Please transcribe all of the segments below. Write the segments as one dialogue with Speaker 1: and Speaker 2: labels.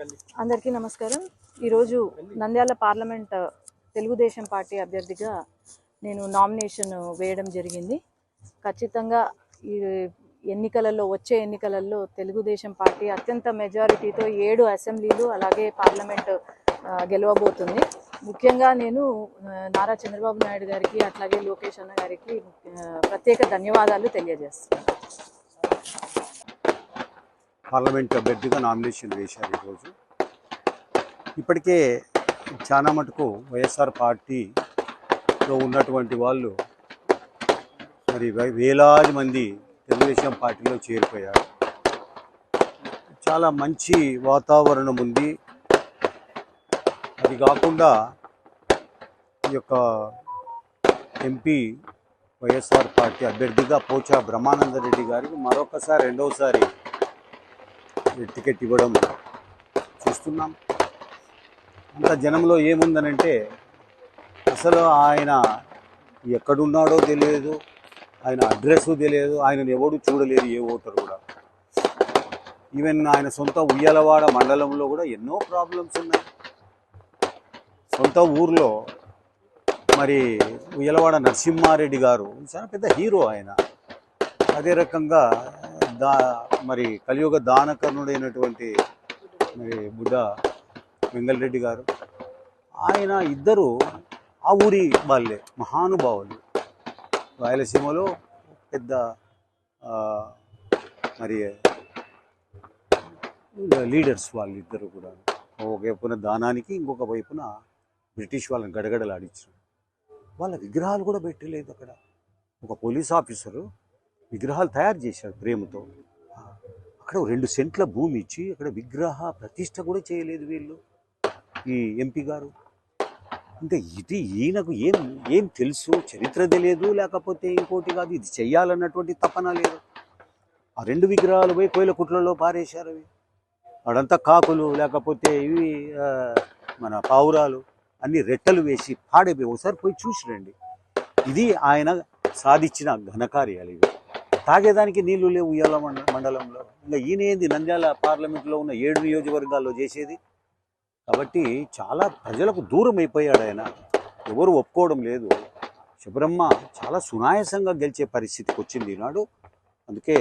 Speaker 1: అందరికీ నమస్కారం. ఈరోజు నంద్యాల పార్లమెంట్ తెలుగుదేశం పార్టీ అభ్యర్థిగా నేను నామినేషన్ వేయడం జరిగింది. ఖచ్చితంగా ఈ వచ్చే ఎన్నికలలో తెలుగుదేశం పార్టీ అత్యంత మెజారిటీతో 7 అసెంబ్లీలు అలాగే పార్లమెంట్ గెలవబోతుంది. ముఖ్యంగా నేను నారా చంద్రబాబు నాయుడు గారికి అట్లాగే లోకేష్ అన్న గారికి ప్రత్యేక ధన్యవాదాలు తెలియజేస్తున్నాను.
Speaker 2: పార్లమెంట్ అభ్యర్థిగా నామినేషన్ వేశారు. ఈరోజు ఇప్పటికే చాలా మటుకు వైఎస్ఆర్ పార్టీలో ఉన్నటువంటి వాళ్ళు మరి వేలాది మంది తెలుగుదేశం పార్టీలో చేరిపోయారు. చాలా మంచి వాతావరణం ఉంది. అది కాకుండా ఈ యొక్క ఎంపీ వైఎస్ఆర్ పార్టీ అభ్యర్థిగా పోచా బ్రహ్మానందరెడ్డి గారికి మరొకసారి రెండవసారి టికెట్ ఇవ్వడం చూస్తున్నాం. అంత జనంలో ఏముందనంటే అసలు ఆయన ఎక్కడున్నాడో తెలియదు, ఆయన అడ్రస్ తెలియదు, ఆయనను ఎవడు చూడలేదు, ఏ ఓటరు కూడా. ఈవెన్ ఆయన సొంత ఉయ్యాలవాడ మండలంలో కూడా ఎన్నో ప్రాబ్లమ్స్ ఉన్నాయి. సొంత ఊర్లో మరి ఉయ్యాలవాడ నరసింహారెడ్డి గారు చాలా పెద్ద హీరో ఆయన. అదే రకంగా మరి కలియుగ దానకర్ణుడైనటువంటి మరి బుడ్డ వెంగళరెడ్డి గారు, ఆయన ఇద్దరు ఆ ఊరి వాళ్ళే, మహానుభావులు. రాయలసీమలో పెద్ద మరి లీడర్స్ వాళ్ళిద్దరు కూడా. ఒక వైపున దానానికి, ఇంకొక వైపున బ్రిటిష్ వాళ్ళని గడగడలాడించారు. వాళ్ళ విగ్రహాలు కూడా పెట్టలేదు అక్కడ. ఒక పోలీస్ ఆఫీసరు విగ్రహాలు తయారు చేశాడు ప్రేమతో. అక్కడ 2 సెంట్ల భూమి ఇచ్చి అక్కడ విగ్రహ ప్రతిష్ట కూడా చేయలేదు వీళ్ళు, ఈ ఎంపీ గారు. అంటే ఈయనకు ఏం తెలుసు, చరిత్ర తెలియదు, లేకపోతే ఇంకోటి కాదు, ఇది చెయ్యాలన్నటువంటి తపన లేదు. ఆ 2 విగ్రహాలు పోయి కోయిల కుట్లలో పారేశారు. అవి అడంతా కాకులు, లేకపోతే ఇవి మన పావురాలు అన్ని రెట్టలు వేసి పాడైపోయి. ఒకసారి పోయి చూసి రండి. ఇది ఆయన సాధించిన ఘనకార్యాలు. ఇవి తాగేదానికి నీళ్లు లేవు ఉయ్యాల మండలంలో. ఇంకా ఈయన ఏంది నంద్యాల పార్లమెంట్లో ఉన్న 7 నియోజకవర్గాల్లో చేసేది. కాబట్టి చాలా ప్రజలకు దూరం అయిపోయాడు ఆయన. ఎవరు ఒప్పుకోవడం లేదు. శబరమ్మ చాలా సునాయాసంగా గెలిచే పరిస్థితికి వచ్చింది ఈనాడు. అందుకే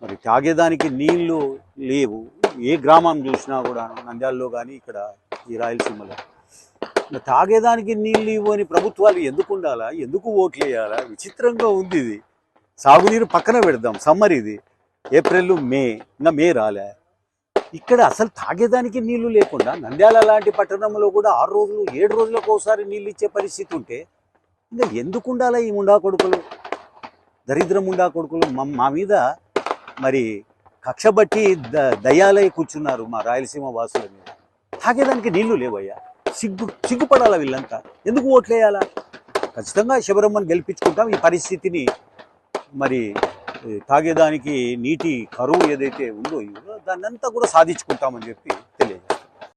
Speaker 2: మరి తాగేదానికి నీళ్లు లేవు. ఏ గ్రామం చూసినా కూడా నంద్యాలలో కానీ ఇక్కడ ఈ రాయలసీమలో తాగేదానికి నీళ్ళు ఇవ్వని ప్రభుత్వాలు ఎందుకు ఉండాలా, ఎందుకు ఓట్లు వేయాలా? విచిత్రంగా ఉంది ఇది. సాగునీరు పక్కన పెడదాం, సమ్మర్ ఇది, ఏప్రిల్ మే, ఇంకా మే రాలే. ఇక్కడ అసలు తాగేదానికి నీళ్లు లేకుండా నంద్యాల లాంటి పట్టణంలో కూడా 6 రోజులు 7 రోజులకు ఒకసారి నీళ్ళు ఇచ్చే పరిస్థితి ఉంటే ఇంకా ఎందుకు ఉండాలా ఈ ముండా కొడుకులు, దరిద్ర ముండా కొడుకులు? మా మీద మరి కక్ష బట్టి దయ్యాలై కూర్చున్నారు మా రాయలసీమ వాసుల మీద. తాగేదానికి నీళ్లు లేవయ్యా. సిగ్గుపడాలా వీళ్ళంతా? ఎందుకు ఓట్లేయాలా? ఖచ్చితంగా శబరమ్మను గెలిపించుకుంటాం. ఈ పరిస్థితిని మరి తాగేదానికి నీటి కరువు ఏదైతే ఉందో దాన్నంతా కూడా సాధించుకుంటామని చెప్పి